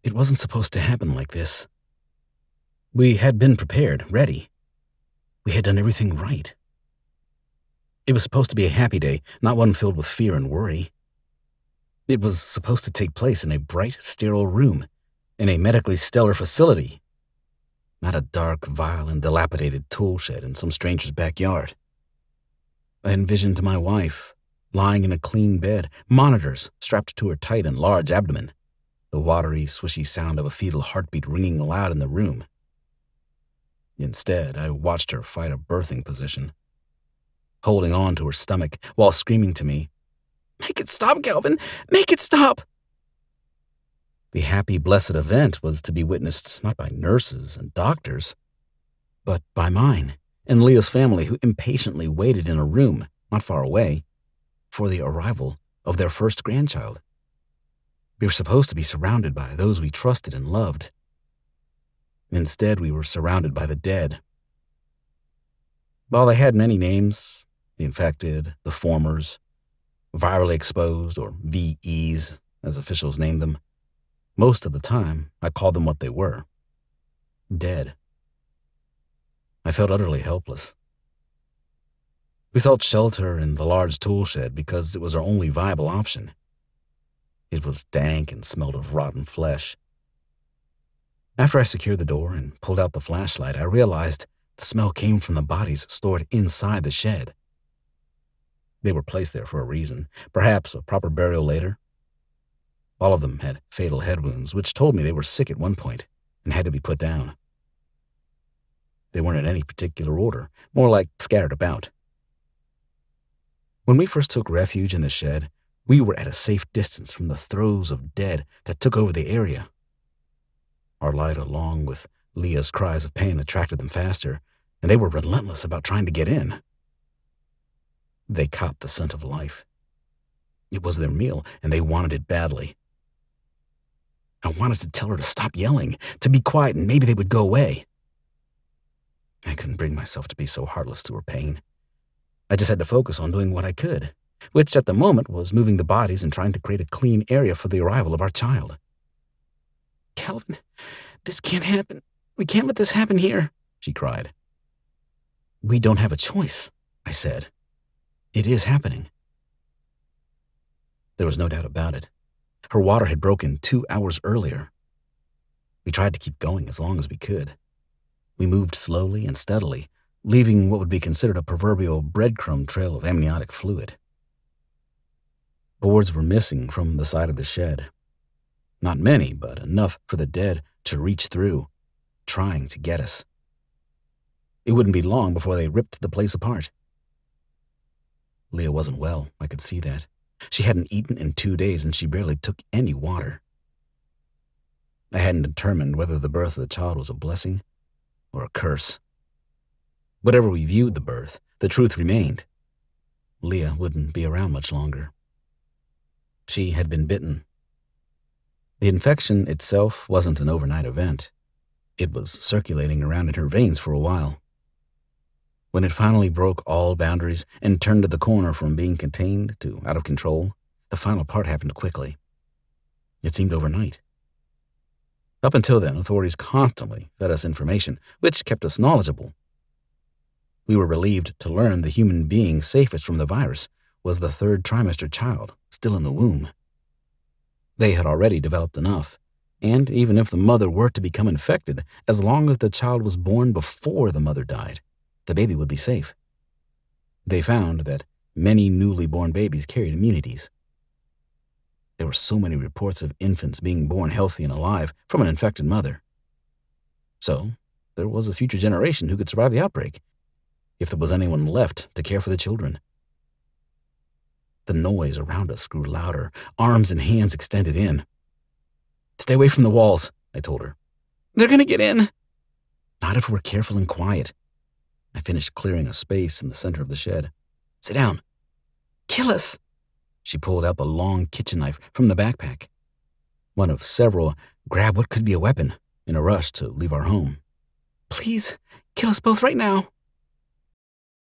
It wasn't supposed to happen like this. We had been prepared, ready. We had done everything right. It was supposed to be a happy day, not one filled with fear and worry. It was supposed to take place in a bright, sterile room, in a medically stellar facility, not a dark, vile, and dilapidated tool shed in some stranger's backyard. I envisioned my wife, lying in a clean bed, monitors strapped to her tight and large abdomen, the watery, swishy sound of a fetal heartbeat ringing loud in the room. Instead, I watched her fight a birthing position, holding on to her stomach while screaming to me, "Make it stop, Calvin! Make it stop!" The happy, blessed event was to be witnessed not by nurses and doctors, but by mine and Leah's family, who impatiently waited in a room not far away for the arrival of their first grandchild. We were supposed to be surrounded by those we trusted and loved. Instead, we were surrounded by the dead. While they had many names, the infected, the formers, virally exposed, or VEs, as officials named them, most of the time, I called them what they were: dead. I felt utterly helpless. We sought shelter in the large tool shed because it was our only viable option. It was dank and smelled of rotten flesh. After I secured the door and pulled out the flashlight, I realized the smell came from the bodies stored inside the shed. They were placed there for a reason, perhaps a proper burial later. All of them had fatal head wounds, which told me they were sick at one point and had to be put down. They weren't in any particular order, more like scattered about. When we first took refuge in the shed, we were at a safe distance from the throes of dead that took over the area. Our light, along with Leah's cries of pain, attracted them faster, and they were relentless about trying to get in. They caught the scent of life. It was their meal, and they wanted it badly. I wanted to tell her to stop yelling, to be quiet, and maybe they would go away. I couldn't bring myself to be so heartless to her pain. I just had to focus on doing what I could, which at the moment was moving the bodies and trying to create a clean area for the arrival of our child. "Calvin, this can't happen. We can't let this happen here," she cried. "We don't have a choice," I said. "It is happening." There was no doubt about it. Her water had broken 2 hours earlier. We tried to keep going as long as we could. We moved slowly and steadily, leaving what would be considered a proverbial breadcrumb trail of amniotic fluid. Boards were missing from the side of the shed. Not many, but enough for the dead to reach through, trying to get us. It wouldn't be long before they ripped the place apart. Leah wasn't well, I could see that. She hadn't eaten in 2 days, and she barely took any water. I hadn't determined whether the birth of the child was a blessing or a curse. Whatever we viewed the birth, the truth remained. Leah wouldn't be around much longer. She had been bitten. The infection itself wasn't an overnight event. It was circulating around in her veins for a while. When it finally broke all boundaries and turned the corner from being contained to out of control, the final part happened quickly. It seemed overnight. Up until then, authorities constantly fed us information, which kept us knowledgeable. We were relieved to learn the human being safest from the virus was the 3rd trimester child, still in the womb. They had already developed enough, and even if the mother were to become infected, as long as the child was born before the mother died, the baby would be safe. They found that many newly born babies carried immunities. There were so many reports of infants being born healthy and alive from an infected mother. So, there was a future generation who could survive the outbreak, if there was anyone left to care for the children. The noise around us grew louder, arms and hands extended in. "Stay away from the walls," I told her. "They're gonna get in." "Not if we're careful and quiet." I finished clearing a space in the center of the shed. "Sit down." "Kill us." She pulled out the long kitchen knife from the backpack, one of several grab what could be a weapon, in a rush to leave our home. "Please, kill us both right now."